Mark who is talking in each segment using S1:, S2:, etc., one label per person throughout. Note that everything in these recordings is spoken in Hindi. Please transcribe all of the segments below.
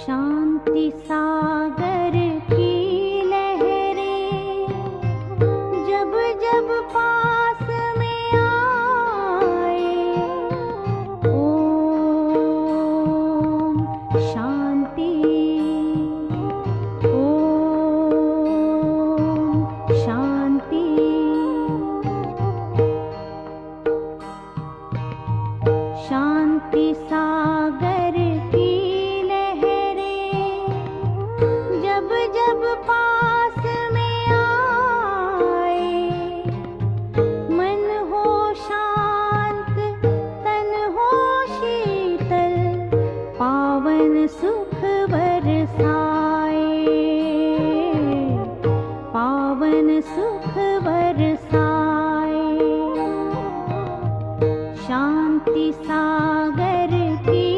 S1: शांति सागर की लहरें जब जब पास में आए, ओम शांति, ओम शांति। शांति सागर की जब जब पास में आए, मन हो शांत तन हो शीतल, पावन सुख बरसाए, पावन सुख बरसाए। शांति सागर की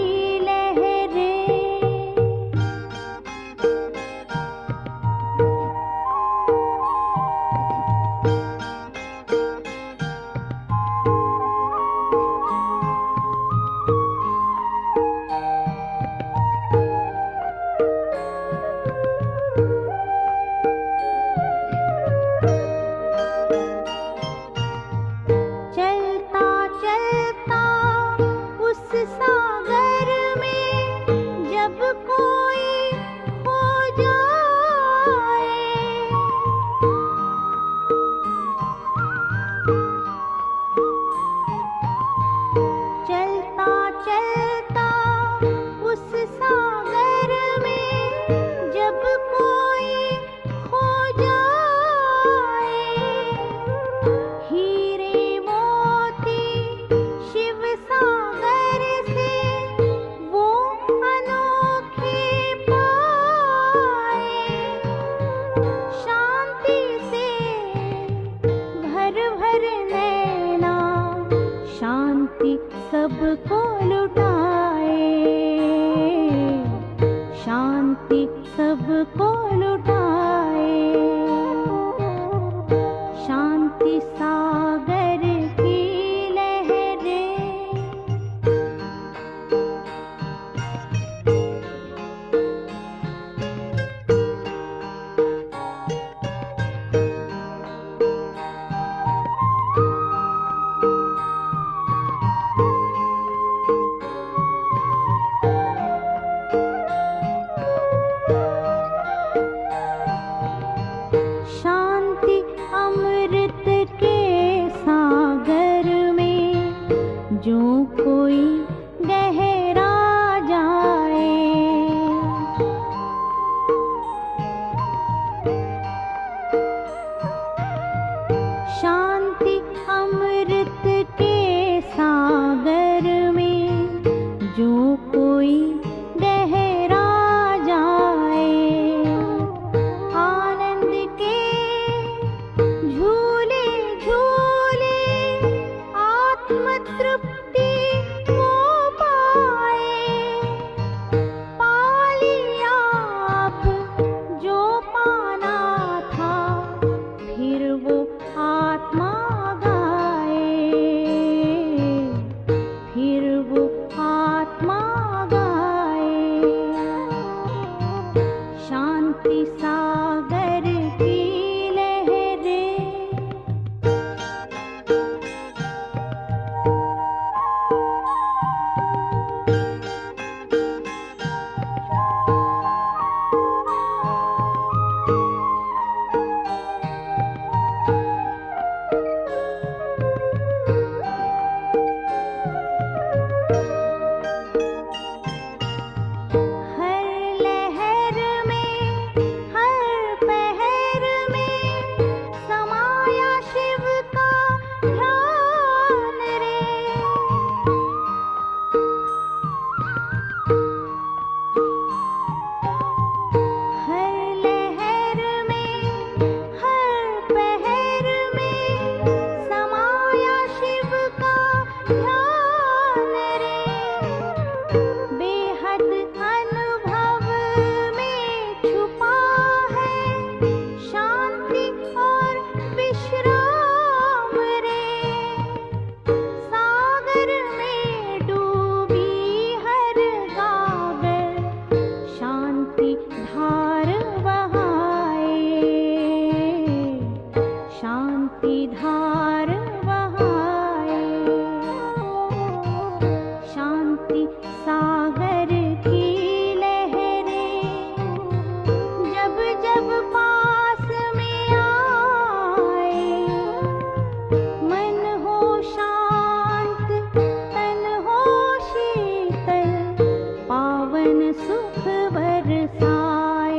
S1: पावन सुख बरसाए,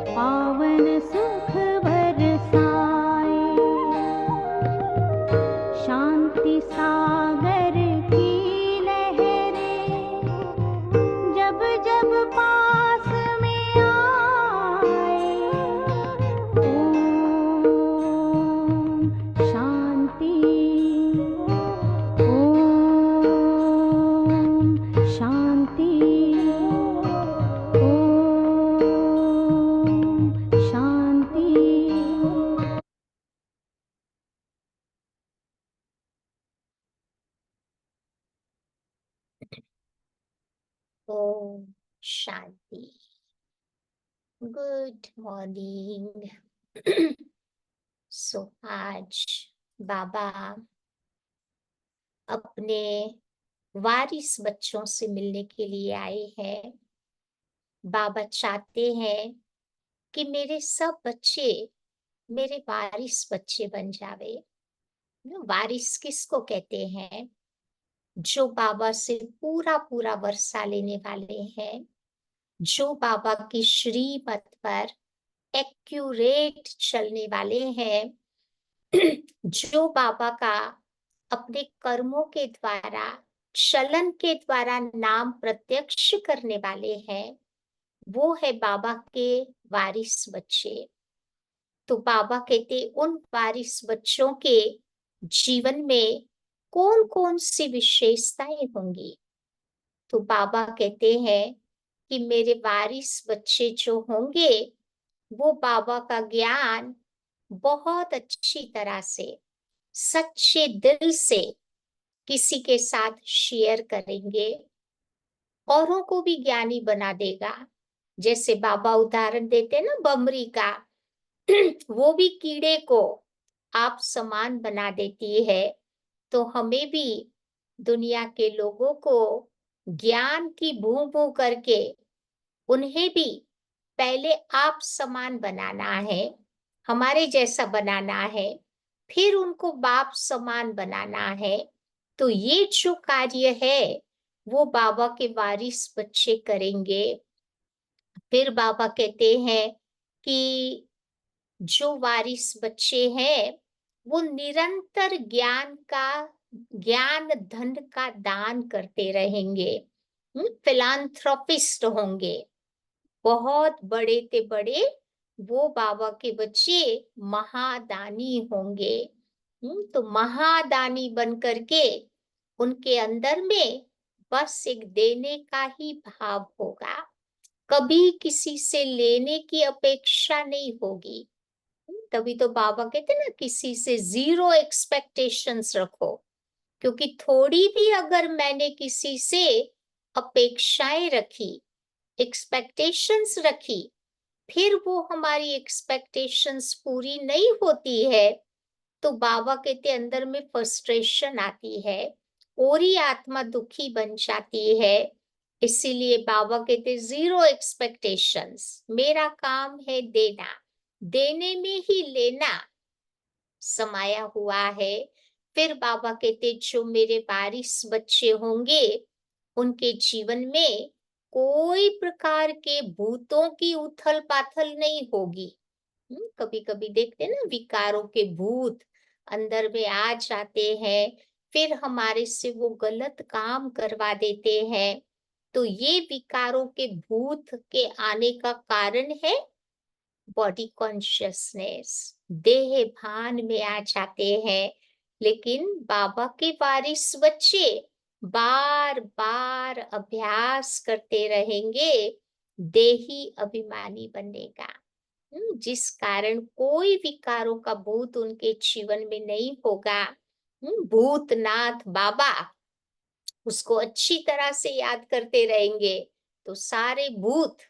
S1: पावन सुख बरसाए। शांति सागर की लहरें जब जब पास में आए, ओम शांति, ओम शांति, ओम शांति।
S2: ओम शांति। Good morning. सो आज बाबा अपने वारिस बच्चों से मिलने के लिए आए हैं। बाबा चाहते हैं कि मेरे सब बच्चे मेरे वारिस बच्चे बन जावे। वारिस किसको कहते हैं? जो बाबा से पूरा पूरा वर्षा लेने वाले हैं, जो बाबा की श्रीमत पर एक्यूरेट चलने वाले हैं, जो बाबा का अपने कर्मों के द्वारा, चलन के द्वारा नाम प्रत्यक्ष करने वाले हैं, वो है बाबा के वारिस बच्चे। तो बाबा कहते उन वारिस बच्चों के जीवन में कौन कौन सी विशेषताएं होंगी? तो बाबा कहते हैं कि मेरे वारिस बच्चे जो होंगे वो बाबा का ज्ञान बहुत अच्छी तरह से, सच्चे दिल से किसी के साथ शेयर करेंगे, औरों को भी ज्ञानी बना देगा। जैसे बाबा उदाहरण देते ना बमरी का, वो भी कीड़े को आप समान बना देती है। तो हमें भी दुनिया के लोगों को ज्ञान की भू भू करके उन्हें भी पहले आप समान बनाना है, हमारे जैसा बनाना है, फिर उनको बाप समान बनाना है। तो ये जो कार्य है वो बाबा के वारिस बच्चे करेंगे। फिर बाबा कहते हैं कि जो वारिस बच्चे हैं वो निरंतर ज्ञान धन का दान करते रहेंगे, फिलांथ्रोपिस्ट होंगे। बहुत बड़े ते बड़े वो बाबा के बच्चे महादानी होंगे। तो महादानी बन करके उनके अंदर में बस एक देने का ही भाव होगा, कभी किसी से लेने की अपेक्षा नहीं होगी। तभी तो बाबा कहते ना किसी से जीरो एक्सपेक्टेशंस रखो, क्योंकि थोड़ी भी अगर मैंने किसी से अपेक्षाएं रखी, एक्सपेक्टेशंस रखी, फिर वो हमारी एक्सपेक्टेशंस पूरी नहीं होती है, तो बाबा कहते अंदर में फ्रस्ट्रेशन आती है और ही आत्मा दुखी बन जाती है। इसीलिए बाबा कहते जीरो एक्सपेक्टेशंस, मेरा काम है देना, देने में ही लेना समाया हुआ है। फिर बाबा कहते जो मेरे वारिस बच्चे होंगे उनके जीवन में कोई प्रकार के भूतों की उथल पाथल नहीं होगी। कभी कभी देखते ना विकारों के भूत अंदर में आ जाते हैं, फिर हमारे से वो गलत काम करवा देते हैं। तो ये विकारों के भूत के आने का कारण है बॉडी कॉन्शियसनेस, देह भान में आ जाते हैं। लेकिन बाबा के वारिस बच्चे बार बार अभ्यास करते रहेंगे देही अभिमानी बनने का, जिस कारण कोई विकारों का भूत उनके जीवन में नहीं होगा। भूतनाथ बाबा उसको अच्छी तरह से याद करते रहेंगे तो सारे भूत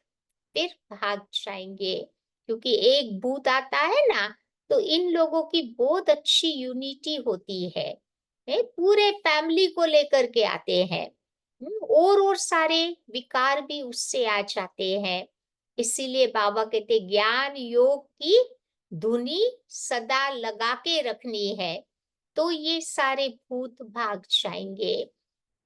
S2: फिर भाग जाएंगे। क्योंकि एक भूत आता है ना तो इन लोगों की बहुत अच्छी यूनिटी होती है, पूरे फैमिली को लेकर के आते हैं, और सारे विकार भी उससे आ जाते हैं। इसीलिए बाबा कहते ज्ञान योग की धुनी सदा लगा के रखनी है, तो ये सारे भूत भाग जाएंगे।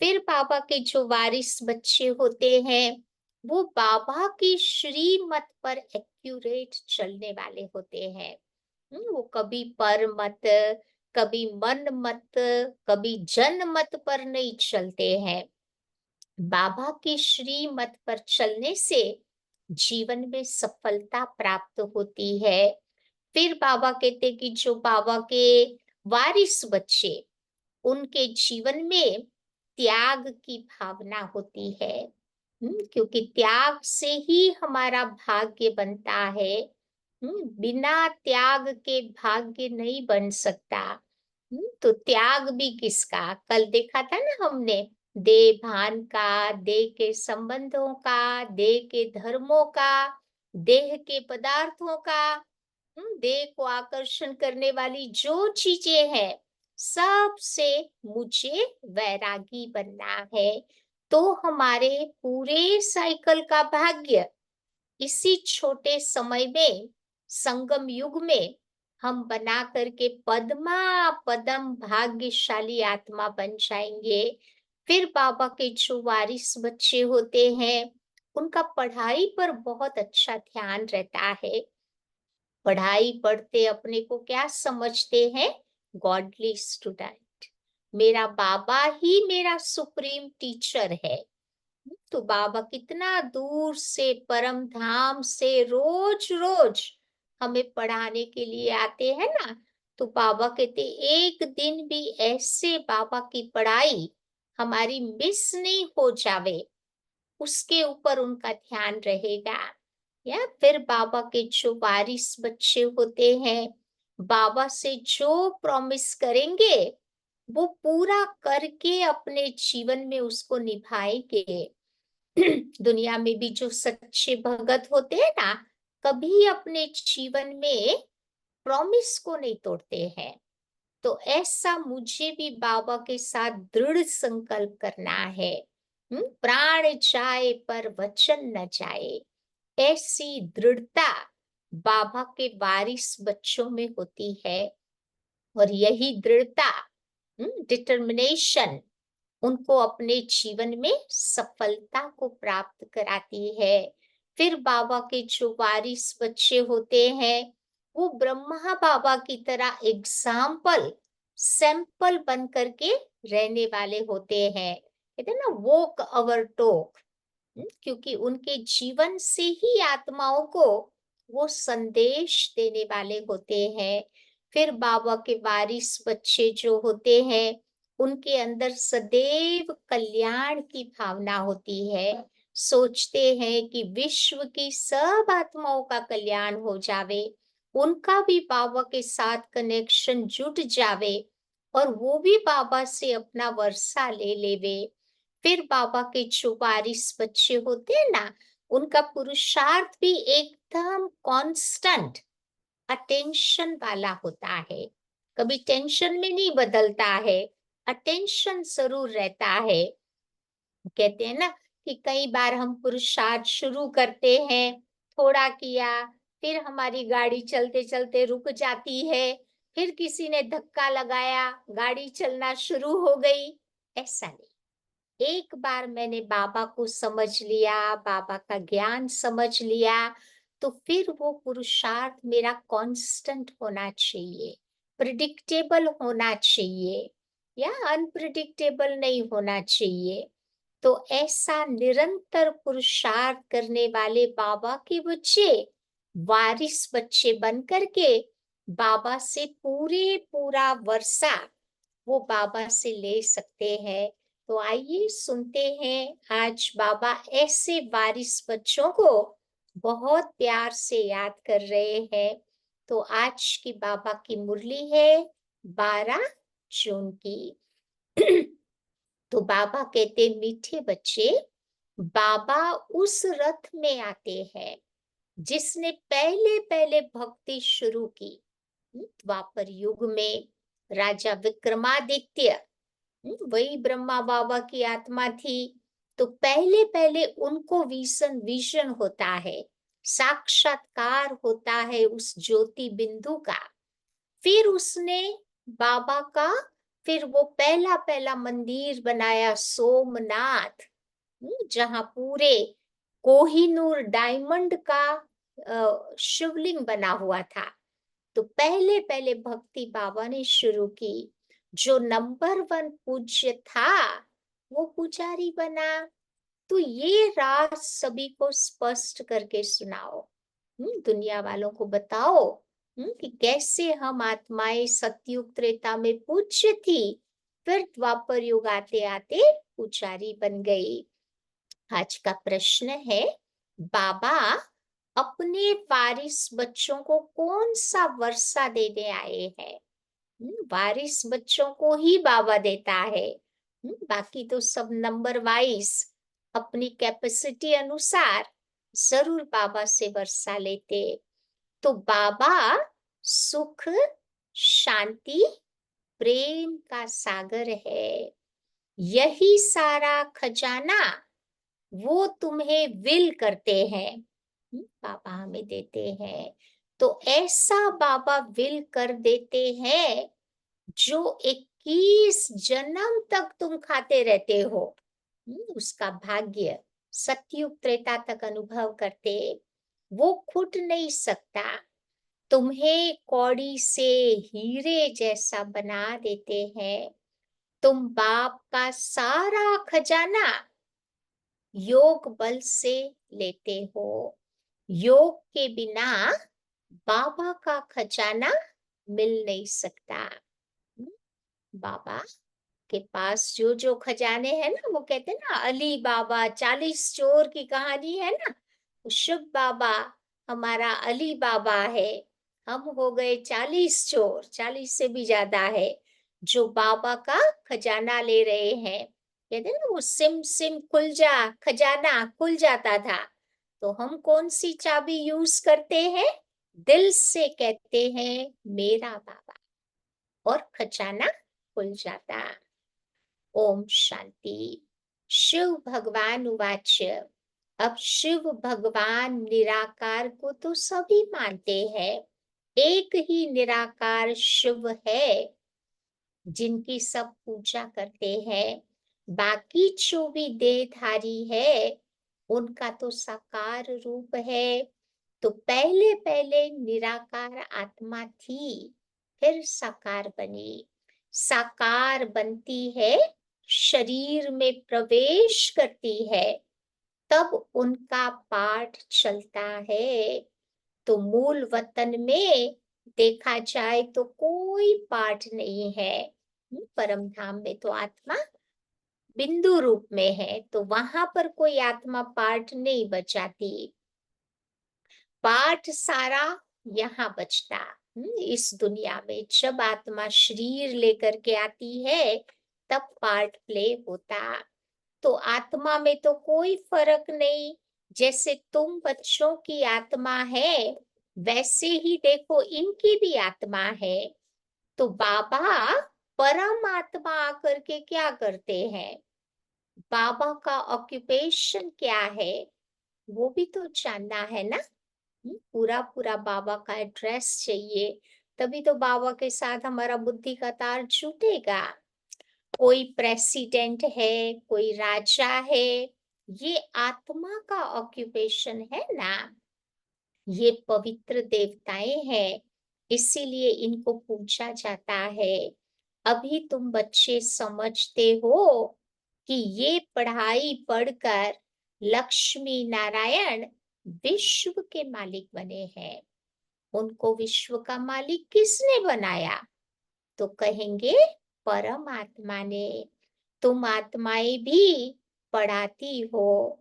S2: फिर बाबा के जो वारिस बच्चे होते हैं, वो बाबा की श्रीमत पर एक्यूरेट चलने वाले होते हैं। वो कभी पर मत, कभी मन मत, कभी जन मत पर नहीं चलते हैं। बाबा की श्रीमत पर चलने से जीवन में सफलता प्राप्त होती है। फिर बाबा कहते कि जो बाबा के वारिस बच्चे, उनके जीवन में त्याग की भावना होती है। क्योंकि त्याग से ही हमारा भाग्य बनता है। बिना त्याग के भाग्य नहीं बन सकता। तो त्याग भी किसका, कल देखा था ना हमने, देह भान का, देह के संबंधों का, देह के धर्मों का, देह के पदार्थों का, देह को आकर्षण करने वाली जो चीजें हैं, सब से मुझे वैरागी बनना है। तो हमारे पूरे साइकिल का भाग्य इसी छोटे समय में, संगम युग में, हम बना करके पद्मा पदम भाग्यशाली आत्मा बन जाएंगे। फिर बाबा के जो वारिस बच्चे होते हैं, उनका पढ़ाई पर बहुत अच्छा ध्यान रहता है। पढ़ाई पढ़ते अपने को क्या समझते हैं, गॉडली स्टूडेंट। मेरा बाबा ही मेरा सुप्रीम टीचर है। तो बाबा कितना दूर से, परम धाम से रोज रोज हमें पढ़ाने के लिए आते हैं ना। तो बाबा कहते एक दिन भी ऐसे बाबा की पढ़ाई हमारी मिस नहीं हो जावे, उसके ऊपर उनका ध्यान रहेगा। या फिर बाबा के जो वारिस बच्चे होते हैं, बाबा से जो प्रॉमिस करेंगे वो पूरा करके अपने जीवन में उसको निभाएंगे। दुनिया में भी जो सच्चे भगत होते हैं ना, कभी अपने जीवन में प्रॉमिस को नहीं तोड़ते हैं। तो ऐसा मुझे भी बाबा के साथ दृढ़ संकल्प करना है। प्राण जाए पर वचन न जाए, ऐसी दृढ़ता बाबा के वारिस बच्चों में होती है। और यही दृढ़ता, डिटर्मिनेशन, उनको अपने जीवन में सफलता को प्राप्त कराती है। फिर बाबा के जो वारिस बच्चे होते हैं, वो ब्रह्मा बाबा की तरह एग्जाम्पल, सैंपल बन करके रहने वाले होते हैं। कहते हैं ना, वॉक अवर टॉक। क्योंकि उनके जीवन से ही आत्माओं को वो संदेश देने वाले होते हैं। फिर बाबा के वारिस बच्चे जो होते हैं, उनके अंदर सदैव कल्याण की भावना होती है। सोचते हैं कि विश्व की सब आत्माओं का कल्याण हो जावे, उनका भी बाबा के साथ कनेक्शन जुट जावे, और वो भी बाबा से अपना वर्षा ले लेवे। फिर बाबा के जो वारिस बच्चे होते हैं ना, उनका पुरुषार्थ भी एकदम कांस्टेंट अटेंशन वाला होता है। कभी टेंशन में नहीं बदलता है, अटेंशन जरूर रहता है। कहते हैं ना कि कई बार हम पुरुषार्थ शुरू करते हैं, थोड़ा किया, फिर हमारी गाड़ी चलते चलते रुक जाती है, फिर किसी ने धक्का लगाया, गाड़ी चलना शुरू हो गई। ऐसा नहीं। एक बार मैंने बाबा को समझ लिया, बाबा का ज्ञान समझ लिया, तो फिर वो पुरुषार्थ मेरा कांस्टेंट होना चाहिए, प्रिडिक्टेबल होना चाहिए, या अनप्रिडिक्टेबल नहीं होना चाहिए। तो ऐसा निरंतर पुरुषार्थ करने वाले बाबा के बच्चे, वारिस बच्चे बन करके बाबा से पूरे पूरा वर्षा वो बाबा से ले सकते हैं। तो आइए सुनते हैं, आज बाबा ऐसे वारिस बच्चों को बहुत प्यार से याद कर रहे हैं। तो आज की बाबा की मुरली है 12 जून की। तो बाबा कहते, मीठे बच्चे, बाबा उस रथ में आते हैं जिसने पहले पहले भक्ति शुरू की। द्वापर युग में राजा विक्रमादित्य, वही ब्रह्मा बाबा की आत्मा थी। तो पहले पहले उनको विजन होता है, साक्षात्कार होता है उस ज्योति बिंदु का। फिर उसने बाबा का फिर वो पहला पहला मंदिर बनाया सोमनाथ, जहाँ पूरे कोहिनूर डायमंड का शिवलिंग बना हुआ था। तो पहले पहले भक्ति बाबा ने शुरू की। जो नंबर 1 पूज्य था वो पुजारी बना। तो ये राज सभी को स्पष्ट करके सुनाओ, दुनिया वालों को बताओ, कि कैसे हम आत्माएं सतयुग त्रेता में पूज्य थी, फिर द्वापर युग आते आते पुजारी बन गई। आज का प्रश्न है, बाबा अपने वारिस बच्चों को कौन सा वर्षा देने आए हैं? वारिस बच्चों को ही बाबा देता है। बाकी तो सब नंबर वाइज अपनी कैपेसिटी अनुसार जरूर बाबा से वर्षा लेते। तो बाबा सुख, शांति, प्रेम का सागर है। यही सारा खजाना वो तुम्हें विल करते हैं, बाबा हमें देते हैं। तो ऐसा बाबा विल कर देते हैं जो 21 जन्म तक तुम खाते रहते हो, उसका भाग्य सतयुग त्रेता तक अनुभव करते। वो खुट नहीं सकता। तुम्हें कौड़ी से हीरे जैसा बना देते हैं। तुम बाप का सारा खजाना योग बल से लेते हो। योग के बिना बाबा का खजाना मिल नहीं सकता। बाबा के पास जो जो खजाने हैं ना, वो कहते हैं ना, अली बाबा 40 चोर की कहानी है ना, तो शुभ बाबा हमारा अली बाबा है। हम हो गए 40 चोर, 40 से भी ज्यादा है, जो बाबा का खजाना ले रहे हैं। कहते हैं ना, वो सिम सिम खुल जा, खजाना खुल जाता था। तो हम कौन सी चाबी यूज करते हैं? दिल से कहते हैं मेरा बाबा, और खजाना खुल जाता। ओम शांति। शिव भगवान उवाच। अब शिव भगवान निराकार को तो सभी मानते हैं। एक ही निराकार शिव है जिनकी सब पूजा करते हैं। बाकी जो भी देहधारी है उनका तो साकार रूप है। तो पहले पहले निराकार आत्मा थी, फिर साकार बनी। साकार बनती है, शरीर में प्रवेश करती है, तब उनका पाठ चलता है। तो मूल वतन में देखा जाए तो कोई पाठ नहीं है। परम धाम में तो आत्मा बिंदु रूप में है, तो वहां पर कोई आत्मा पाठ नहीं बचाती। पाठ सारा यहाँ बचता। इस दुनिया में जब आत्मा शरीर लेकर के आती है तब पार्ट प्ले होता। तो आत्मा में तो कोई फर्क नहीं। जैसे तुम बच्चों की आत्मा है, वैसे ही देखो इनकी भी आत्मा है। तो बाबा परम आत्मा आकर के क्या करते हैं? बाबा का ऑक्यूपेशन क्या है वो भी तो जानना है ना। पूरा पूरा बाबा का एड्रेस चाहिए, तभी तो बाबा के साथ हमारा बुद्धि का तार जुटेगा। कोई प्रेसिडेंट है, कोई राजा है, ये आत्मा का ऑक्यूपेशन है ना। ये पवित्र देवताएं हैं, इसीलिए इनको पूछा जाता है। अभी तुम बच्चे समझते हो कि ये पढ़ाई पढ़कर लक्ष्मी नारायण विश्व के मालिक बने हैं। उनको विश्व का मालिक किसने बनाया? तो कहेंगे परमात्मा ने। तुम आत्माएं भी पढ़ाती हो।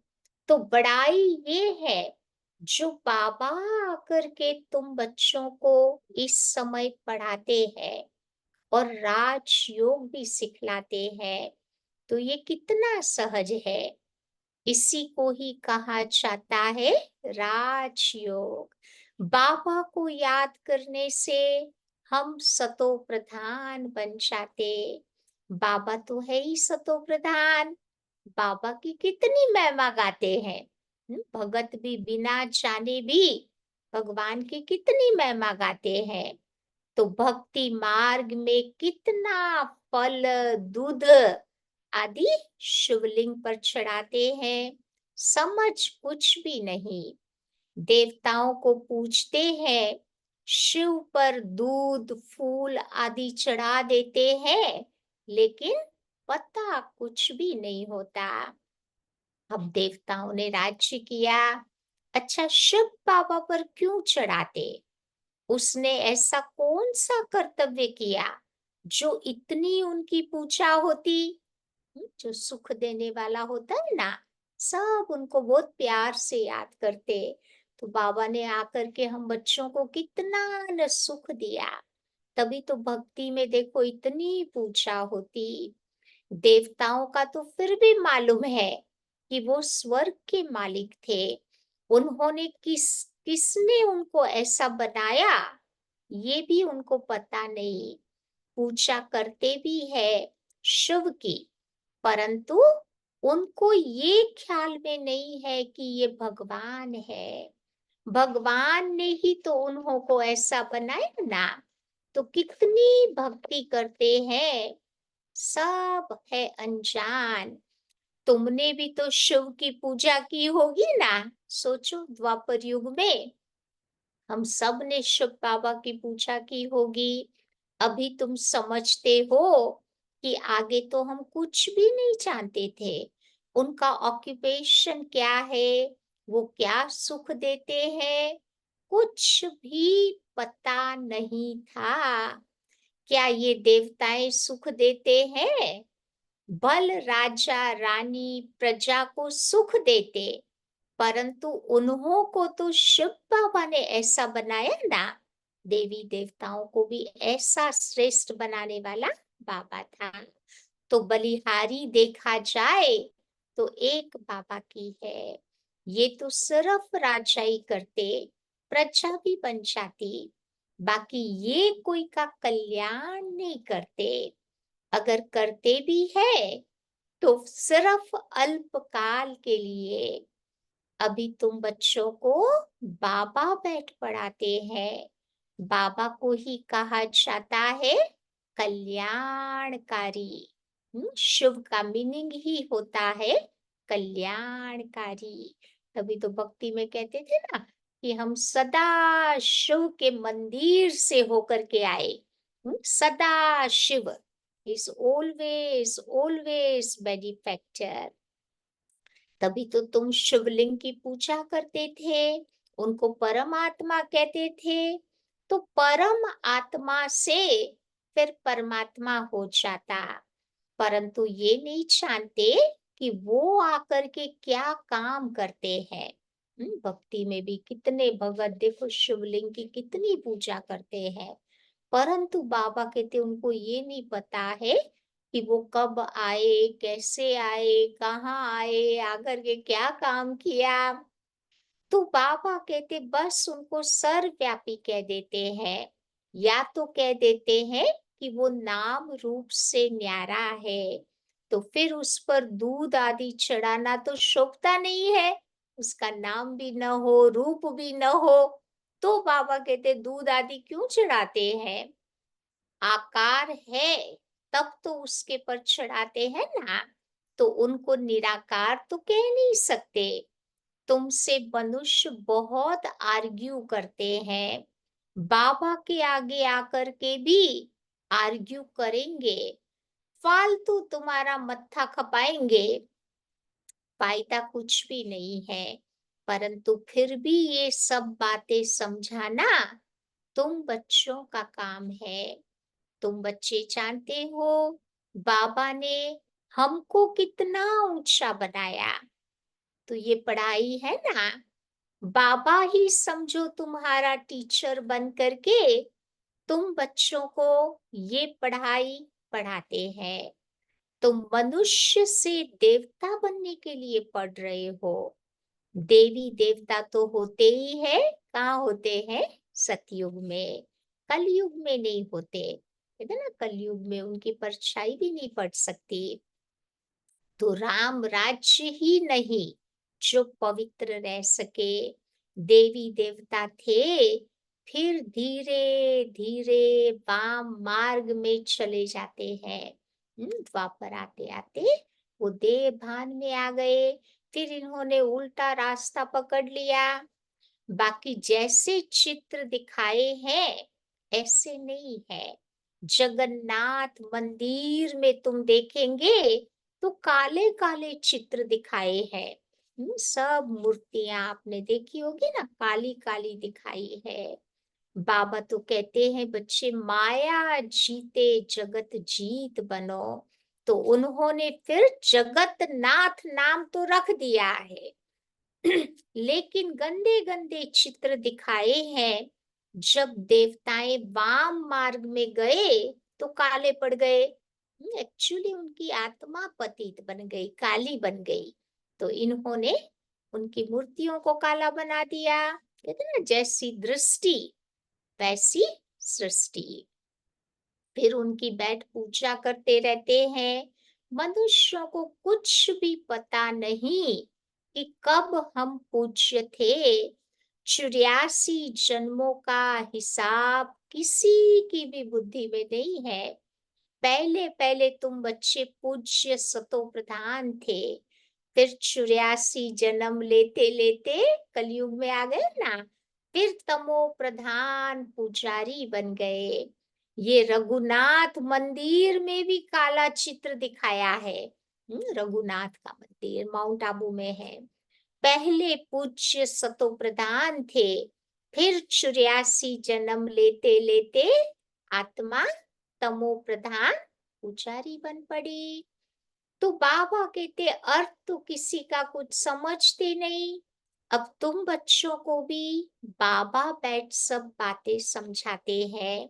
S2: तो बड़ाई ये है जो बाबा आकर के तुम बच्चों को इस समय पढ़ाते हैं और राजयोग भी सिखलाते हैं। तो ये कितना सहज है। इसी को ही कहा जाता है राजयोग। बाबा को याद करने से हम सतो प्रधान बन जाते। बाबा तो है ही सतो प्रधान। बाबा की कितनी महिमा गाते हैं। भगत भी बिना जाने भी भगवान की कितनी महिमा गाते हैं। तो भक्ति मार्ग में कितना फल, दूध आदि शिवलिंग पर चढ़ाते हैं। समझ कुछ भी नहीं। देवताओं को पूछते हैं, शिव पर दूध, फूल आदि चढ़ा देते हैं, लेकिन पता कुछ भी नहीं होता। अब देवताओं ने राज्य किया। अच्छा, शिव बाबा पर क्यों चढ़ाते? उसने ऐसा कौन सा कर्तव्य किया जो इतनी उनकी पूजा होती? जो सुख देने वाला होता है ना, सब उनको बहुत प्यार से याद करते। तो बाबा ने आकर के हम बच्चों को कितना न सुख दिया। तभी तो भक्ति में देखो इतनी पूजा होती। देवताओं का तो फिर भी मालूम है कि वो स्वर्ग के मालिक थे। उन्होंने किसने उनको ऐसा बनाया, ये भी उनको पता नहीं। पूजा करते भी है शिव की, परंतु उनको ये ख्याल में नहीं है कि ये भगवान है। भगवान ने ही तो उन्हों को ऐसा बनाया ना। तो कितनी भक्ति करते हैं, सब है अनजान। तुमने भी तो शिव की पूजा की होगी ना। सोचो, द्वापर युग में हम सब ने शिव बाबा की पूजा की होगी। अभी तुम समझते हो कि आगे तो हम कुछ भी नहीं जानते थे। उनका ऑक्यूपेशन क्या है, वो क्या सुख देते हैं, कुछ भी पता नहीं था। क्या ये देवताएं सुख देते हैं? बल राजा रानी प्रजा को सुख देते, परंतु उन्हों को तो शिव बाबा ने ऐसा बनाया ना। देवी देवताओं को भी ऐसा श्रेष्ठ बनाने वाला बाबा था। तो बलिहारी देखा जाए तो एक बाबा की है। ये तो सिर्फ राजा ही करते, प्रजा भी बन जाती। बाकी ये कोई का कल्याण नहीं करते। अगर करते भी है तो सिर्फ अल्पकाल के लिए। अभी तुम बच्चों को बाबा बैठ पढ़ाते हैं। बाबा को ही कहा जाता है कल्याणकारी। शिव का मीनिंग ही होता है कल्याणकारी। तभी तो भक्ति में कहते थे ना कि हम सदा शिव के मंदिर से होकर के आए। Sadashiv is always always benefactor. तभी तो तुम शिवलिंग की पूजा करते थे, उनको परमात्मा कहते थे। तो परम आत्मा से फिर परमात्मा हो जाता, परंतु ये नहीं जानते कि वो आकर के क्या काम करते हैं। भक्ति में भी कितने भगत देखो शिवलिंग की कितनी पूजा करते हैं, परंतु बाबा कहते उनको ये नहीं पता है कि वो कब आए, कैसे आए, कहाँ आए, आकर के क्या काम किया। तो बाबा कहते बस उनको सर्वव्यापी कह देते हैं, या तो कह देते हैं कि वो नाम रूप से न्यारा है। तो फिर उस पर दूध आदि चढ़ाना तो शोभता नहीं है। उसका नाम भी न हो, रूप भी न हो, तो बाबा कहते दूध आदि क्यों चढ़ाते हैं। आकार है तब तो उसके पर चढ़ाते हैं ना। तो उनको निराकार तो कह नहीं सकते। तुमसे मनुष्य बहुत आर्ग्यू करते हैं, बाबा के आगे आकर के भी आर्ग्यू करेंगे, फालतू तुम्हारा मत्था खपाएंगे, फायदा कुछ भी नहीं है। परंतु फिर भी ये सब बातें समझाना तुम बच्चों का काम है। तुम बच्चे जानते हो बाबा ने हमको कितना ऊंचा बनाया। तो ये पढ़ाई है ना, बाबा ही समझो तुम्हारा टीचर बन करके तुम बच्चों को ये पढ़ाई पढ़ाते हैं। तुम मनुष्य से देवता बनने के लिए पढ़ रहे हो। देवी देवता तो होते ही है, कहाँ होते हैं? सतयुग में। कलयुग में नहीं होते। कहते ना कलयुग में उनकी परछाई भी नहीं पड़ सकती। तो राम राज्य ही नहीं जो पवित्र रह सके। देवी देवता थे, फिर धीरे धीरे वाम मार्ग में चले जाते हैं। द्वापर आते आते वो देह भान में आ गए। फिर इन्होंने उल्टा रास्ता पकड़ लिया। बाकी जैसे चित्र दिखाए हैं ऐसे नहीं है। जगन्नाथ मंदिर में तुम देखेंगे तो काले काले चित्र दिखाए हैं। सब मूर्तियां आपने देखी होगी ना, काली काली दिखाई है। बाबा तो कहते हैं बच्चे माया जीते जगत जीत बनो। तो उन्होंने फिर जगतनाथ नाम तो रख दिया है लेकिन गंदे गंदे चित्र दिखाए हैं। जब देवताएं वाम मार्ग में गए तो काले पड़ गए। एक्चुअली उनकी आत्मा पतित बन गई, काली बन गई। तो इन्होंने उनकी मूर्तियों को काला बना दिया। कहते ना, जैसी दृष्टि वैसी सृष्टि। फिर उनकी बैठ पूजा करते रहते हैं। मनुष्यों को कुछ भी पता नहीं कि कब हम पूज्य थे। 84 जन्मों का हिसाब किसी की भी बुद्धि में नहीं है। पहले पहले तुम बच्चे पूज्य सतो प्रधान थे। फिर 84 जन्म लेते लेते कलयुग में आ गए ना, फिर तमो प्रधान पुजारी बन गए। ये रघुनाथ मंदिर में भी काला चित्र दिखाया है। रघुनाथ का मंदिर माउंट आबू में है। पहले पूज्य सतो प्रधान थे, फिर 84 जन्म लेते लेते आत्मा तमो प्रधान पुजारी बन पड़ी। तो बाबा कहते अर्थ तो किसी का कुछ समझते नहीं। अब तुम बच्चों को भी बाबा बैठ सब बातें समझाते हैं।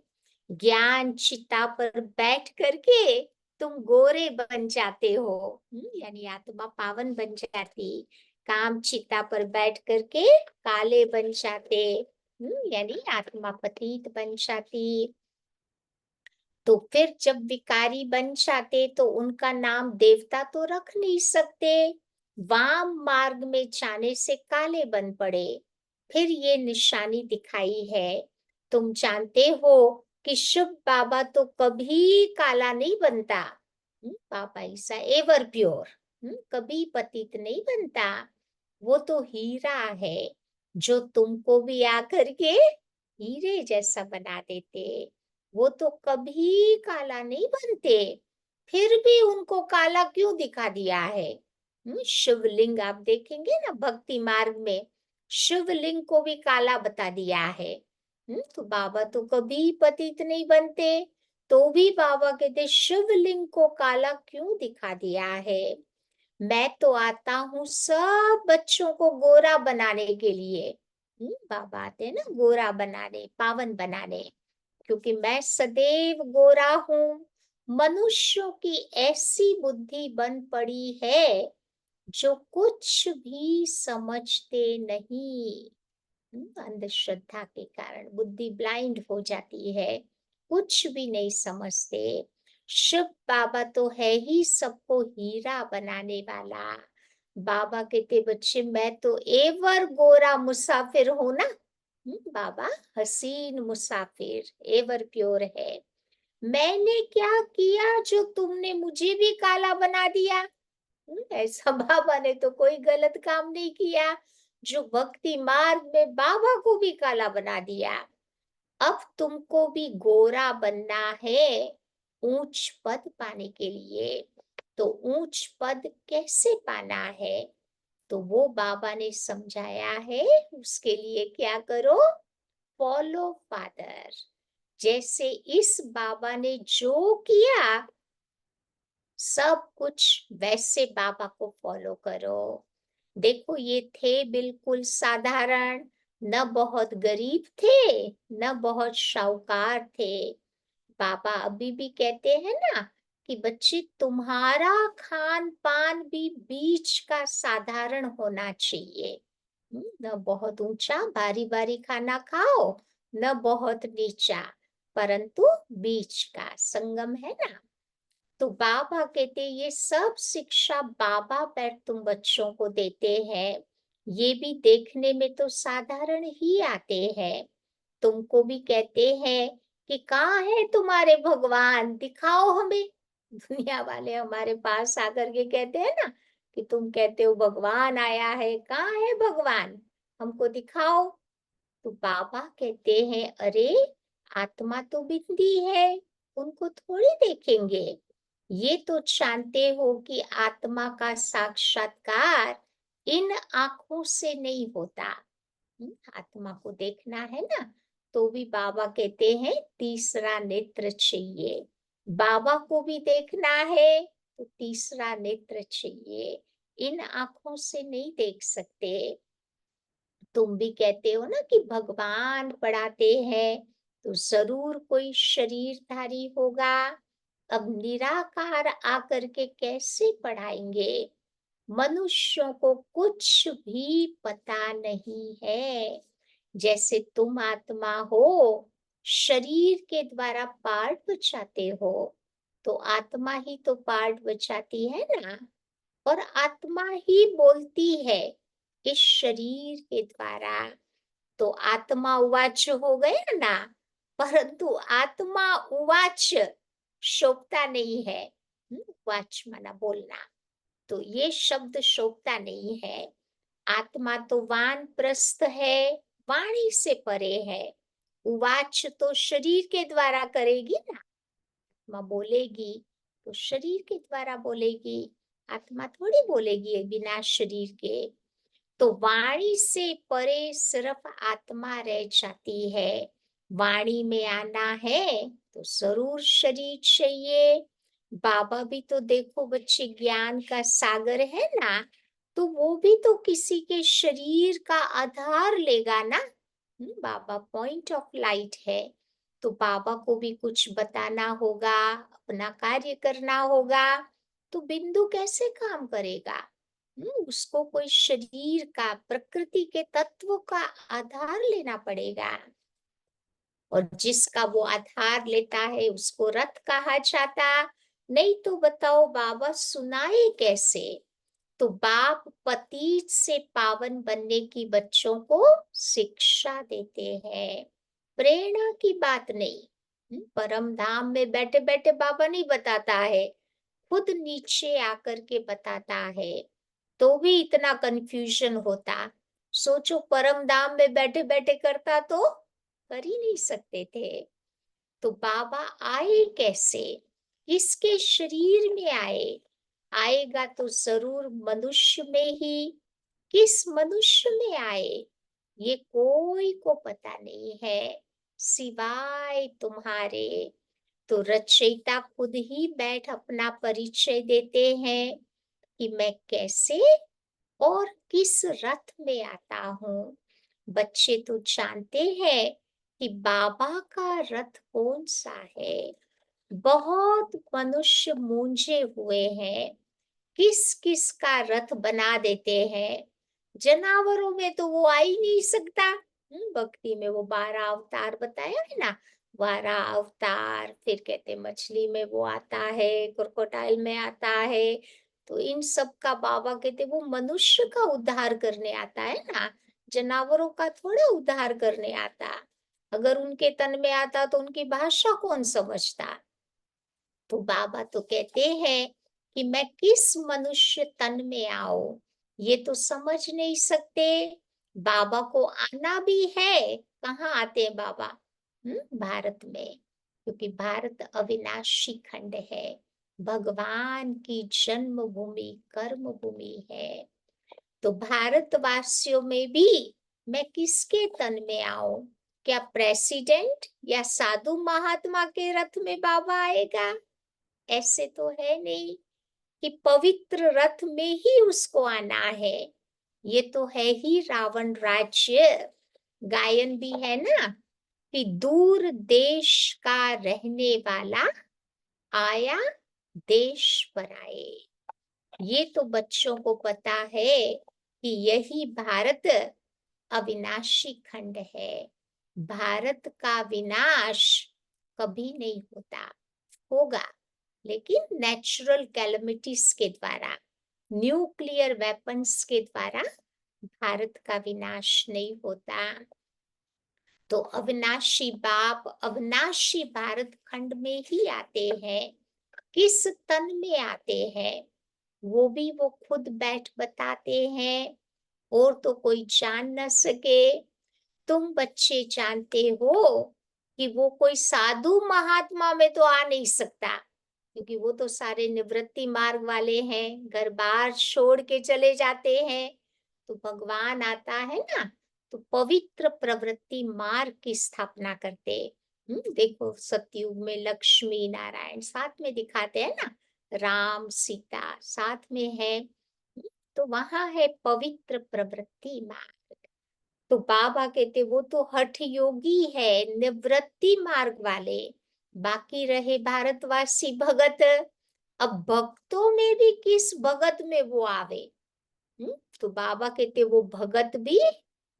S2: ज्ञान चिता पर बैठ करके तुम गोरे बन जाते हो। यानी आत्मा पावन बन जाती। काम चिता पर बैठ करके काले बन जाते। यानी आत्मा पतित बन जाती। तो फिर जब विकारी बन जाते तो उनका नाम देवता तो रख नहीं सकते। वाम मार्ग में जाने से काले बन पड़े। फिर ये निशानी दिखाई है। तुम जानते हो कि शुभ बाबा तो कभी काला नहीं बनता। बाबा ईसा एवर प्योर, कभी पतित नहीं बनता। वो तो हीरा है जो तुमको भी आकर के हीरे जैसा बना देते। वो तो कभी काला नहीं बनते। फिर भी उनको काला क्यों दिखा दिया है? शिवलिंग आप देखेंगे ना भक्ति मार्ग में, शिवलिंग को भी काला बता दिया है। तो बाबा तो कभी पतित नहीं बनते। तो भी बाबा कहते शिवलिंग को काला क्यों दिखा दिया है? मैं तो आता हूँ सब बच्चों को गोरा बनाने के लिए। बाबा आते हैं ना गोरा बनाने, पावन बनाने। क्योंकि मैं सदैव गोरा हूँ। मनुष्यों की ऐसी बुद्धि बन पड़ी है जो कुछ भी समझते नहीं। अंधश्रद्धा के कारण बुद्धि ब्लाइंड हो जाती है, कुछ भी नहीं समझते। शिव बाबा तो है ही सबको हीरा बनाने वाला। बाबा कहते बच्चे मैं तो एवर गोरा मुसाफिर हूं ना। बाबा हसीन मुसाफिर एवर प्योर है। मैंने क्या किया जो तुमने मुझे भी काला बना दिया? ऐसा बाबा ने तो कोई गलत काम नहीं किया जो भक्ति मार्ग में बाबा को भी काला बना दिया। अब तुमको भी गोरा बनना है ऊंच पद पाने के लिए। तो ऊंच पद कैसे पाना है? तो वो बाबा ने समझाया है। उसके लिए क्या करो? Follow father. जैसे इस बाबा ने जो किया सब कुछ वैसे बाबा को फॉलो करो। देखो ये थे बिल्कुल साधारण, न बहुत गरीब थे न बहुत शाहूकार थे। बाबा अभी भी कहते हैं ना कि बच्चे तुम्हारा खान पान भी बीच का साधारण होना चाहिए। न बहुत ऊंचा भारी भारी खाना खाओ, न बहुत नीचा, परंतु बीच का संगम है ना। तो बाबा कहते ये सब शिक्षा बाबा पर तुम बच्चों को देते हैं। ये भी देखने में तो साधारण ही आते हैं। तुमको भी कहते हैं कि कहाँ है तुम्हारे भगवान, दिखाओ हमें। दुनिया वाले हमारे पास आकर के कहते हैं ना कि तुम कहते हो भगवान आया है, कहाँ है भगवान, हमको दिखाओ। तो बाबा कहते हैं अरे आत्मा तो बिंदी है, उनको थोड़ी देखेंगे। ये तो जानते हो कि आत्मा का साक्षात्कार इन आंखों से नहीं होता। आत्मा को देखना है ना, तो भी बाबा कहते हैं तीसरा नेत्र चाहिए। बाबा को भी देखना है तो तीसरा नेत्र चाहिए, इन आंखों से नहीं देख सकते। तुम भी कहते हो ना कि भगवान पढ़ाते हैं, तो जरूर कोई शरीरधारी होगा। अब निराकार आकर के कैसे पढ़ाएंगे? मनुष्यों को कुछ भी पता नहीं है। जैसे तुम आत्मा हो, शरीर के द्वारा पार्ट बचाते हो, तो आत्मा ही तो पार्ट बचाती है ना, और आत्मा ही बोलती है इस शरीर के द्वारा। तो आत्मा उवाच हो गया ना, परंतु आत्मा उवाच शोभता नहीं है। उवाच माना बोलना, तो ये शब्द शोभता नहीं है। आत्मा तो वानप्रस्थ है, वाणी से परे है। उवाच तो शरीर के द्वारा करेगी ना, आत्मा बोलेगी तो शरीर के द्वारा बोलेगी, आत्मा थोड़ी बोलेगी बिना शरीर के। तो वाणी से परे सिर्फ आत्मा रह जाती है। वाणी में आना है तो जरूर शरीर चाहिए। बाबा भी तो देखो बच्चे ज्ञान का सागर है ना, तो वो भी तो किसी के शरीर का आधार लेगा ना। बाबा पॉइंट ऑफ लाइट है, तो बाबा को भी कुछ बताना होगा, अपना कार्य करना होगा, तो बिंदु कैसे काम करेगा? उसको कोई शरीर का, प्रकृति के तत्वों का आधार लेना पड़ेगा। और जिसका वो आधार लेता है उसको रथ कहा जाता। नहीं तो बताओ बाबा सुनाए कैसे? तो बाप पतित से पावन बनने की बच्चों को शिक्षा देते हैं, प्रेरणा की बात नहीं। परम धाम में बैठे बैठे बाबा नहीं बताता है, खुद नीचे आकर के बताता है। तो भी इतना कंफ्यूजन होता। सोचो परम धाम में बैठे बैठे करता तो कर ही नहीं सकते थे। तो बाबा आए कैसे, किसके शरीर में आए? आएगा तो जरूर मनुष्य में ही। किस मनुष्य में आए ये कोई को पता नहीं है सिवाय तुम्हारे। तो रचयिता खुद ही बैठ अपना परिचय देते हैं कि मैं कैसे और किस रथ में आता हूँ। बच्चे तो जानते हैं कि बाबा का रथ कौन सा है। बहुत मनुष्य मूंझे हुए हैं, किस किस का रथ बना देते हैं। जानवरों में तो वो आ ही नहीं सकता। भक्ति में वो 12 अवतार बताया है ना, 12 अवतार। फिर कहते मछली में वो आता है, क्रोकोडाइल में आता है। तो इन सब का बाबा कहते वो मनुष्य का उद्धार करने आता है ना, जानवरों का थोड़ा उद्धार करने आता। अगर उनके तन में आता तो उनकी भाषा कौन समझता? तो बाबा तो कहते हैं कि मैं किस मनुष्य तन में आऊं, ये तो समझ नहीं सकते। बाबा को आना भी है, कहाँ आते हैं बाबा? भारत में, क्योंकि भारत अविनाशी खंड है, भगवान की जन्मभूमि कर्म भूमि है। तो भारतवासियों में भी मैं किसके तन में आऊं? क्या प्रेसिडेंट या साधु महात्मा के रथ में बाबा आएगा? ऐसे तो है नहीं कि पवित्र रथ में ही उसको आना है। ये तो है ही रावण राज्य। गायन भी है ना कि दूर देश का रहने वाला आया देश पर आए। ये तो बच्चों को पता है कि यही भारत अविनाशी खंड है। भारत का विनाश कभी नहीं होता, होगा लेकिन नेचुरल कैलमिटीज के द्वारा, न्यूक्लियर वेपन्स के द्वारा भारत का विनाश नहीं होता। तो अविनाशी बाप अविनाशी भारत खंड में ही आते हैं। किस तन में आते हैं, वो भी वो खुद बैठ बताते हैं, और तो कोई जान न सके। तुम बच्चे जानते हो कि वो कोई साधु महात्मा में तो आ नहीं सकता, क्योंकि वो तो सारे निवृत्ति मार्ग वाले हैं, घर बार छोड़ के चले जाते हैं। तो भगवान आता है ना, तो पवित्र प्रवृत्ति मार्ग की स्थापना करते। देखो सतयुग में लक्ष्मी नारायण साथ में दिखाते हैं ना, राम सीता साथ में है। तो वहां है पवित्र प्रवृत्ति मार्ग। तो बाबा कहते वो तो हठ योगी है, निवृत्ति मार्ग वाले। बाकी रहे भारतवासी भगत। अब भक्तों में भी किस भगत में वो आवे? तो बाबा कहते वो भगत भी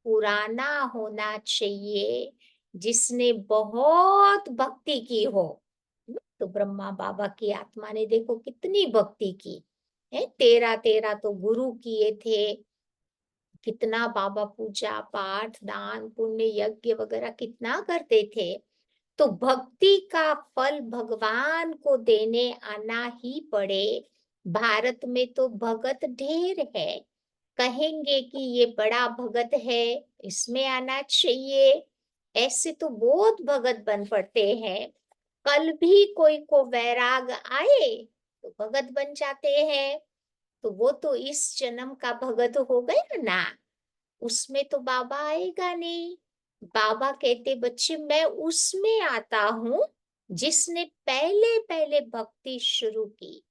S2: पुराना होना चाहिए, जिसने बहुत भक्ति की हो। तो ब्रह्मा बाबा की आत्मा ने देखो कितनी भक्ति की है, 13 तो गुरु किए थे। कितना बाबा पूजा पाठ दान पुण्य यज्ञ वगैरह कितना करते थे। तो भक्ति का फल भगवान को देने आना ही पड़े। भारत में तो भगत ढेर है, कहेंगे कि ये बड़ा भगत है, इसमें आना चाहिए। ऐसे तो बहुत भगत बन पड़ते हैं। कल भी कोई को वैराग आए तो भगत बन जाते हैं। तो वो तो इस जन्म का भगत हो गया ना, उसमें तो बाबा आएगा नहीं। बाबा कहते बच्चे मैं उसमें आता हूँ जिसने पहले पहले भक्ति शुरू की।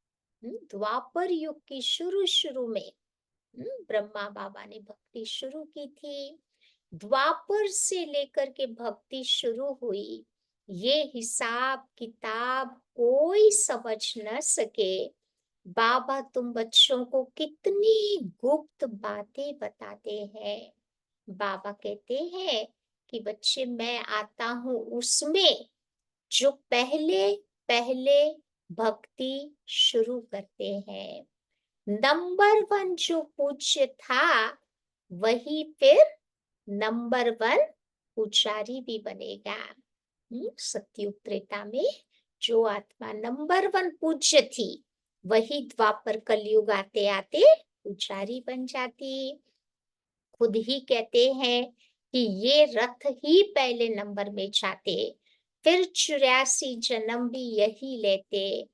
S2: द्वापर युग की शुरू शुरू में ब्रह्मा बाबा ने भक्ति शुरू की थी। द्वापर से लेकर के भक्ति शुरू हुई। ये हिसाब किताब कोई समझ न सके। बाबा तुम बच्चों को कितनी गुप्त बातें बताते हैं। बाबा कहते हैं कि बच्चे मैं आता हूँ उसमें जो पहले पहले भक्ति शुरू करते हैं। नंबर 1 जो पूज्य था वही फिर नंबर 1 पुजारी भी बनेगा। सतयुग त्रेता में जो आत्मा नंबर 1 पूज्य थी वही द्वापर कलयुग आते आते पुजारी बन जाती। खुद ही कहते हैं कि ये रथ ही पहले नंबर में जाते, फिर 84 जन्म भी यही लेते।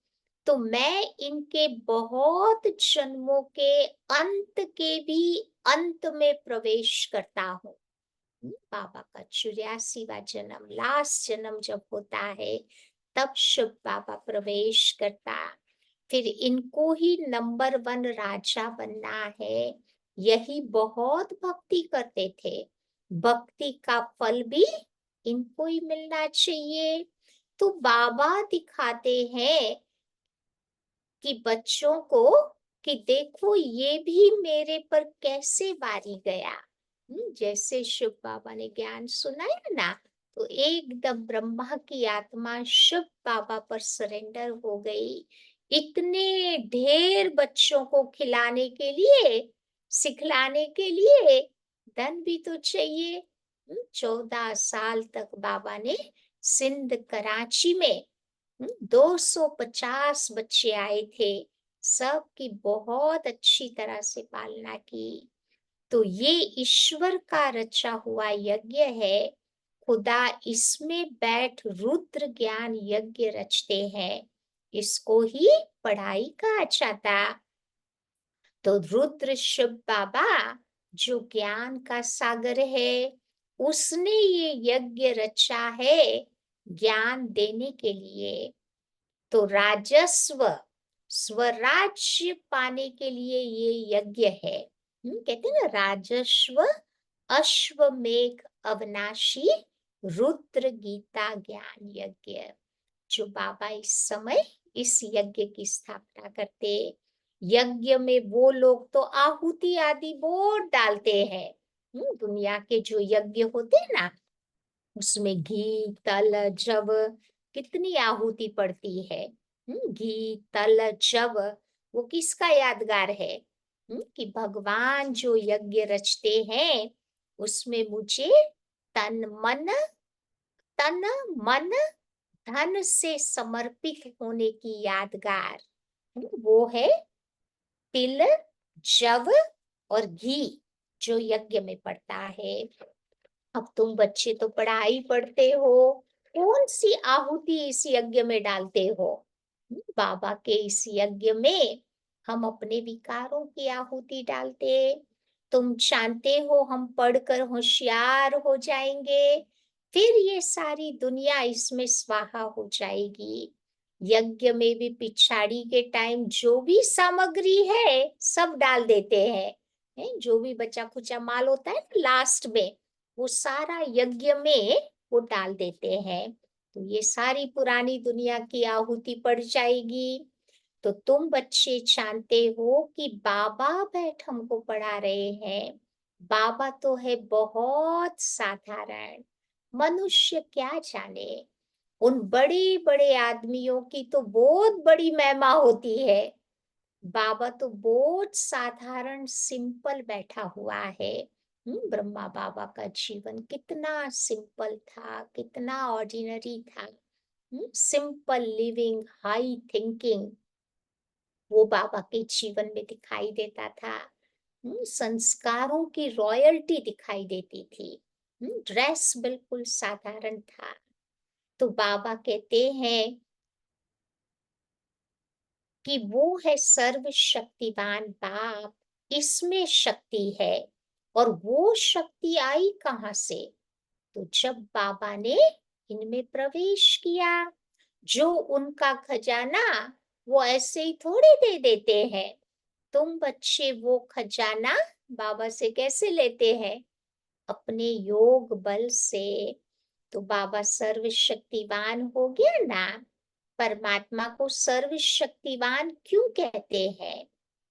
S2: तो मैं इनके बहुत जन्मों के अंत के भी अंत में प्रवेश करता हूँ। बाबा का 84वां जन्म लास्ट जन्म जब होता है तब शुभ बाबा प्रवेश करता। फिर इनको ही नंबर 1 राजा बनना है। यही बहुत भक्ति करते थे। भक्ति का फल भी इनको ही मिलना चाहिए। तो बाबा दिखाते हैं कि बच्चों को कि देखो ये भी मेरे पर कैसे वारी गया। जैसे शुभ बाबा ने ज्ञान सुनाया ना, तो एकदम ब्रह्मा की आत्मा शुभ बाबा पर सरेंडर हो गई। इतने ढेर बच्चों को खिलाने के लिए सिखलाने के लिए धन भी तो चाहिए। 14 साल तक बाबा ने सिंध कराची में 250 बच्चे आए थे, सबकी बहुत अच्छी तरह से पालना की। तो ये ईश्वर का रचा हुआ यज्ञ है। खुदा इसमें बैठ रुद्र ज्ञान यज्ञ रचते हैं। इसको ही पढ़ाई कहा जाता। तो रुद्र शिव बाबा जो ज्ञान का सागर है, उसने ये यज्ञ रचा है ज्ञान देने के लिए। तो राजस्व स्वराज्य पाने के लिए ये यज्ञ है। कहते हैं ना राजस्व अश्वमेघ अविनाशी रुद्र गीता ज्ञान यज्ञ। जो बाबा इस समय इस यज्ञ की स्थापना करते। यज्ञ में वो लोग तो आहुति आदि बहुत डालते हैं। दुनिया के जो यज्ञ होते हैं ना, उसमें घी तल जव कितनी आहुति पड़ती है। घी तल जव वो किसका यादगार है? कि भगवान जो यज्ञ रचते हैं उसमें मुझे तन मन धन से समर्पित होने की यादगार, वो है तिल, जव और घी जो यज्ञ में पड़ता है। अब तुम बच्चे तो पढ़ाई पढ़ते हो, कौन सी आहुति इस यज्ञ में डालते हो? बाबा के इस यज्ञ में हम अपने विकारों की आहुति डालते। तुम जानते हो हम पढ़कर होशियार हो जाएंगे, फिर ये सारी दुनिया इसमें स्वाहा हो जाएगी। यज्ञ में भी पिछाड़ी के टाइम जो भी सामग्री है सब डाल देते हैं, जो भी बचा खुचा माल होता है ना लास्ट में, वो सारा यज्ञ में वो डाल देते हैं। तो ये सारी पुरानी दुनिया की आहुति पड़ जाएगी। तो तुम बच्चे जानते हो कि बाबा बैठ हमको पढ़ा रहे हैं। बाबा तो है बहुत साधारण, मनुष्य क्या जाने। उन बड़े बड़े आदमियों की तो बहुत बड़ी महिमा होती है। बाबा तो बहुत साधारण सिंपल बैठा हुआ है। ब्रह्मा बाबा का जीवन कितना सिंपल था, कितना ऑर्डिनरी था। सिंपल लिविंग, हाई थिंकिंग, वो बाबा के जीवन में दिखाई देता था। संस्कारों की रॉयल्टी दिखाई देती थी। ड्रेस बिल्कुल साधारण था। तो बाबा कहते हैं कि वो है सर्वशक्तिवान बाप, इसमें शक्ति है। और वो शक्ति आई कहाँ से? तो जब बाबा ने इनमें प्रवेश किया। जो उनका खजाना वो ऐसे ही थोड़ी दे देते हैं। तुम बच्चे वो खजाना बाबा से कैसे लेते हैं? अपने योग बल से। तो बाबा सर्वशक्तिवान हो गया ना। परमात्मा को सर्वशक्तिवान क्यों कहते हैं,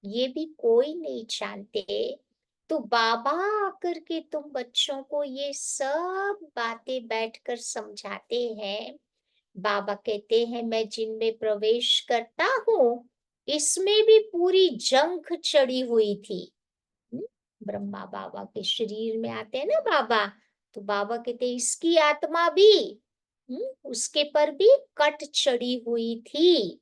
S2: ये भी कोई नहीं जानते। तो बाबा आकर के तुम बच्चों को ये सब बातें बैठकर समझाते हैं। बाबा कहते हैं मैं जिनमें प्रवेश करता हूँ, इसमें भी पूरी जंख चढ़ी हुई थी। हम्म, ब्रह्मा बाबा के शरीर में आते हैं ना बाबा, तो बाबा कहते हैं इसकी आत्मा भी, उसके पर भी कट चढ़ी हुई थी।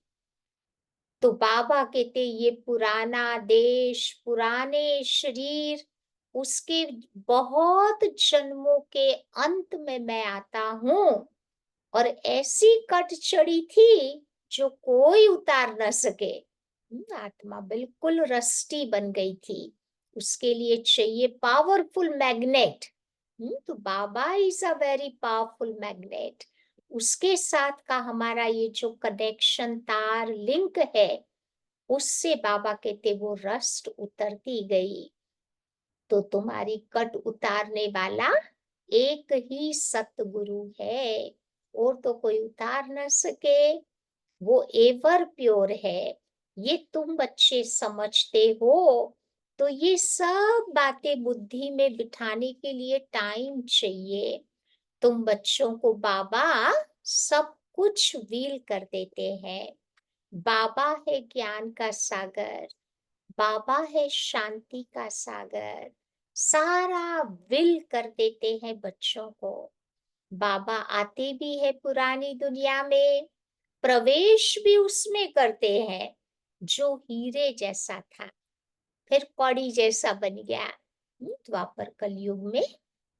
S2: तो बाबा कहते ये पुराना देश, पुराने शरीर, उसके बहुत जन्मों के अंत में मैं आता हूँ। और ऐसी कट चढ़ी थी जो कोई उतार न सके। आत्मा बिल्कुल रस्टी बन गई थी। उसके लिए चाहिए पावरफुल मैग्नेट। तो बाबा is a very powerful magnet. उसके साथ का हमारा ये जो कनेक्शन तार लिंक है, उससे बाबा कहते वो रस्ट उतरती गई। तो तुम्हारी कट उतारने वाला एक ही सतगुरु है, और तो कोई उतार न सके। वो एवर प्योर है। ये तुम बच्चे समझते हो। तो ये सब बातें बुद्धि में बिठाने के लिए टाइम चाहिए। तुम बच्चों को बाबा सब कुछ व्हील कर देते हैं। बाबा है ज्ञान का सागर, बाबा है शांति का सागर। सारा विल कर देते हैं बच्चों को। बाबा आते भी है पुरानी दुनिया में, प्रवेश भी उसमें करते हैं जो हीरे जैसा था, फिर कौड़ी जैसा बन गया। द्वापर कलयुग में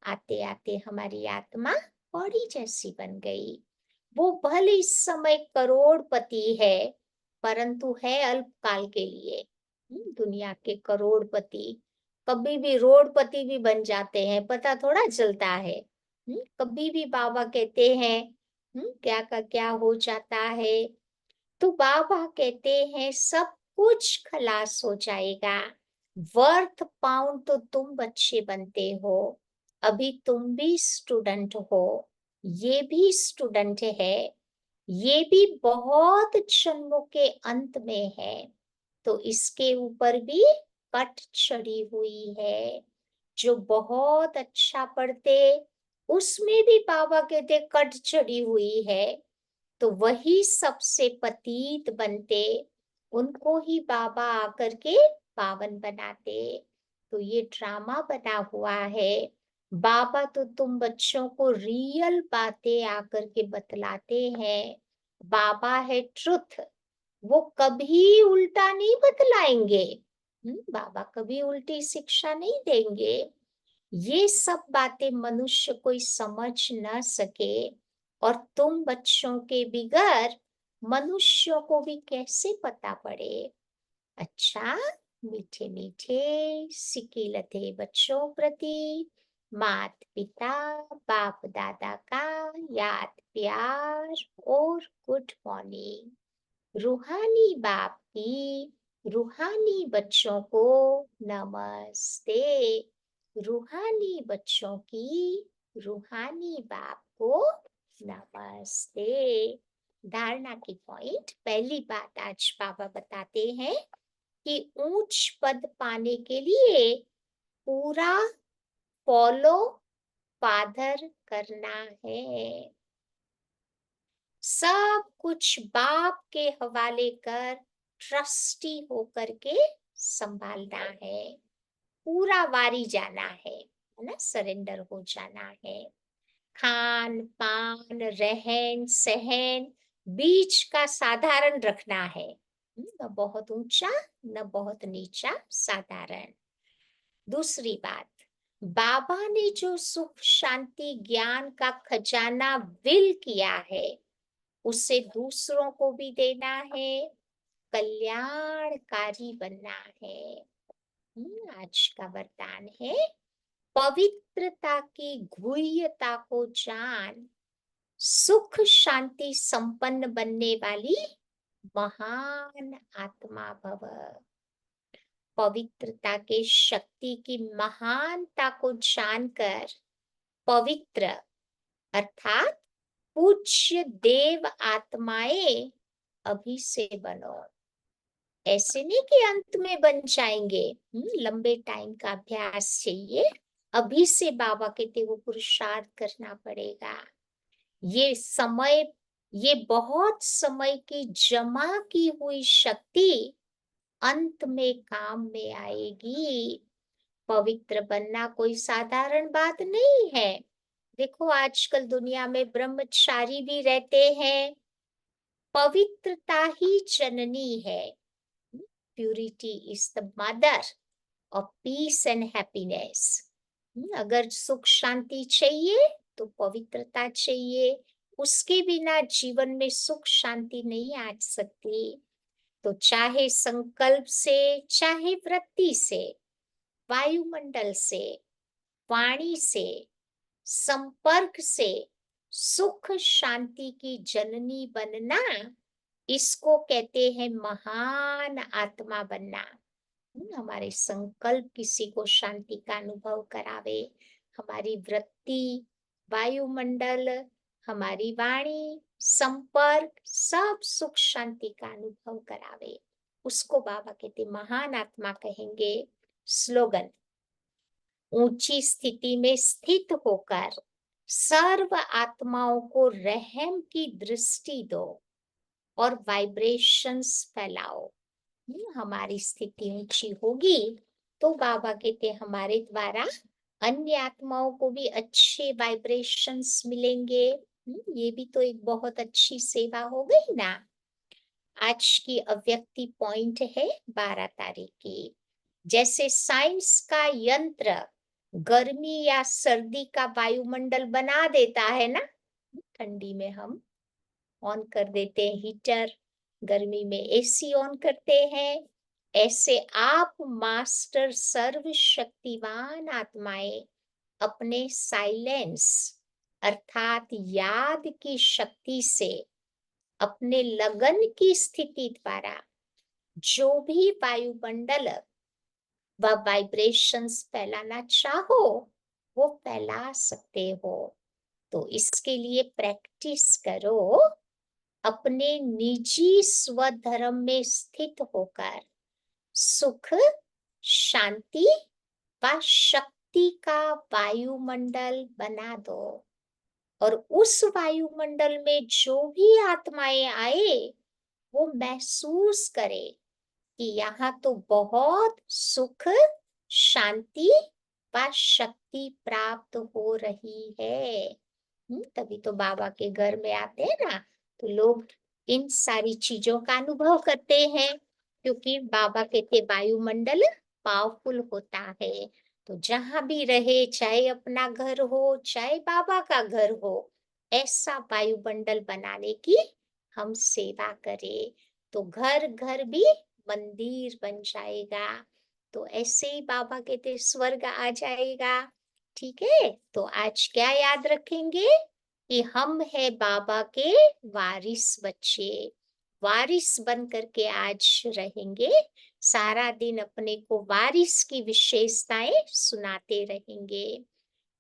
S2: आते आते हमारी आत्मा कौड़ी जैसी बन गई। वो भले इस समय करोड़पति है, परंतु है अल्पकाल के लिए। दुनिया के करोड़पति कभी भी रोडपति भी बन जाते हैं, पता थोड़ा चलता है। कभी भी बाबा कहते हैं क्या का क्या हो जाता है। तो बाबा कहते हैं सब कुछ खलास हो जाएगा। वर्थ पाउंड तो तुम बच्चे बनते हो। अभी तुम भी स्टूडेंट हो, ये भी स्टूडेंट है। ये भी बहुत जन्मों के अंत में है। तो इसके ऊपर भी कट चढ़ी हुई है। जो बहुत अच्छा पढ़ते, उसमें भी बाबा कहते कट चढ़ी हुई है। तो वही सबसे पतित बनते, उनको ही बाबा आकर के पावन बनाते। तो ये ड्रामा बना हुआ है। बाबा तो तुम बच्चों को रियल बातें आकर के बतलाते हैं। बाबा है ट्रुथ, वो कभी उल्टा नहीं बतलाएंगे। बाबा कभी उल्टी शिक्षा नहीं देंगे। ये सब बातें मनुष्य कोई समझ न सके, और तुम बच्चों के बिगर मनुष्यों को भी कैसे पता पड़े। अच्छा, मीठे मीठे सिकिलते बच्चों प्रति मात पिता बाप दादा का याद प्यार और गुड मॉर्निंग। रूहानी बाप की रूहानी बच्चों को नमस्ते। रूहानी बच्चों की रूहानी बाप को नमस्ते। धारणा की पॉइंट, पहली बात आज बाबा बताते हैं कि ऊंच पद पाने के लिए पूरा फॉलो फादर करना है। सब कुछ बाप के हवाले कर ट्रस्टी होकर के संभालना है। पूरा वारी जाना है ना, सरेंडर हो जाना है। खान पान रहन सहन बीच का साधारण रखना है, न बहुत ऊंचा न बहुत नीचा, साधारण। दूसरी बात, बाबा ने जो सुख शांति ज्ञान का खजाना विल किया है उसे दूसरों को भी देना है, कल्याणकारी बनना है। आज का वरदान है, पवित्रता की गुह्यता को जान, सुख शांति संपन्न बनने वाली महान आत्मा भव। पवित्रता के शक्ति की महानता को जानकर पवित्र अर्थात पूज्य देव आत्माएं अभी से बनो। ऐसे नहीं कि अंत में बन जाएंगे, लंबे टाइम का अभ्यास चाहिए। अभी से बाबा कहते वो पुरुषार्थ करना पड़ेगा। ये समय, ये बहुत समय की जमा की हुई शक्ति अंत में काम में आएगी। पवित्र बनना कोई साधारण बात नहीं है। देखो आजकल दुनिया में ब्रह्मचारी भी रहते हैं। पवित्रता ही जननी है। Purity is the mother of peace and happiness. अगर सुख शांति चाहिए तो पवित्रता चाहिए। उसके बिना जीवन में सुख शांति नहीं आ सकती। तो चाहे संकल्प से, चाहे वृत्ति से, वायुमंडल से, वाणी से, संपर्क से सुख शांति की जननी बनना, इसको कहते हैं महान आत्मा बनना। हमारे संकल्प किसी को शांति का अनुभव करावे, हमारी वृत्ति, वायुमंडल, हमारी वाणी, संपर्क सब सुख शांति का अनुभव करावे, उसको बाबा कहते महान आत्मा कहेंगे। स्लोगन, ऊंची स्थिति में स्थित होकर सर्व आत्माओं को रहम की दृष्टि दो और वाइब्रेशंस फैलाओ। हमारी स्थिति ऊंची होगी तो बाबा कहते हमारे द्वारा अन्य आत्माओं को भी अच्छे वाइब्रेशंस मिलेंगे। ये भी तो एक बहुत अच्छी सेवा हो गई ना। आज की अव्यक्ति पॉइंट है 12 तारीख की। जैसे साइंस का यंत्र गर्मी या सर्दी का वायुमंडल बना देता है ना, ठंडी में हम ऑन कर देते हैं हीटर, गर्मी में एसी ऑन करते हैं, ऐसे आप मास्टर सर्वशक्तिवान आत्माएं अपने साइलेंस अर्थात याद की शक्ति से, अपने लगन की स्थिति द्वारा जो भी वायुमंडल व वाइब्रेशंस फैलाना चाहो वो फैला सकते हो। तो इसके लिए प्रैक्टिस करो, अपने निजी स्वधर्म में स्थित होकर सुख शांति व शक्ति का वायुमंडल बना दो, और उस वायुमंडल में जो भी आत्माएं आए वो महसूस करे कि यहाँ तो बहुत सुख शांति वह शक्ति प्राप्त हो रही है। तभी तो बाबा के घर में आते हैं ना, तो लोग इन सारी चीजों का अनुभव करते हैं, क्योंकि बाबा कहते वायुमंडल पावरफुल होता है। तो जहां भी रहे, चाहे अपना घर हो चाहे बाबा का घर हो, ऐसा वायुमंडल बनाने की हम सेवा करें, तो घर घर भी मंदिर बन जाएगा। तो ऐसे ही बाबा कहते स्वर्ग आ जाएगा। ठीक है, तो आज क्या याद रखेंगे कि हम है बाबा के वारिस बच्चे। वारिस बन करके आज रहेंगे, सारा दिन अपने को वारिस की विशेषताएं सुनाते रहेंगे।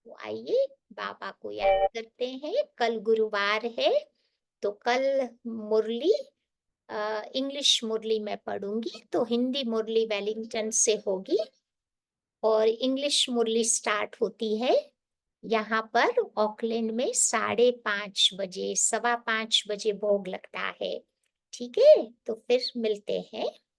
S2: तो आइए बाबा को याद करते हैं। कल गुरुवार है, तो कल मुरली इंग्लिश मुरली मैं पढ़ूंगी, तो हिंदी मुरली वेलिंगटन से होगी और इंग्लिश मुरली स्टार्ट होती है यहाँ पर ऑकलैंड में 5:30 बजे, 5:15 बजे भोग लगता है। ठीक है, तो फिर मिलते हैं।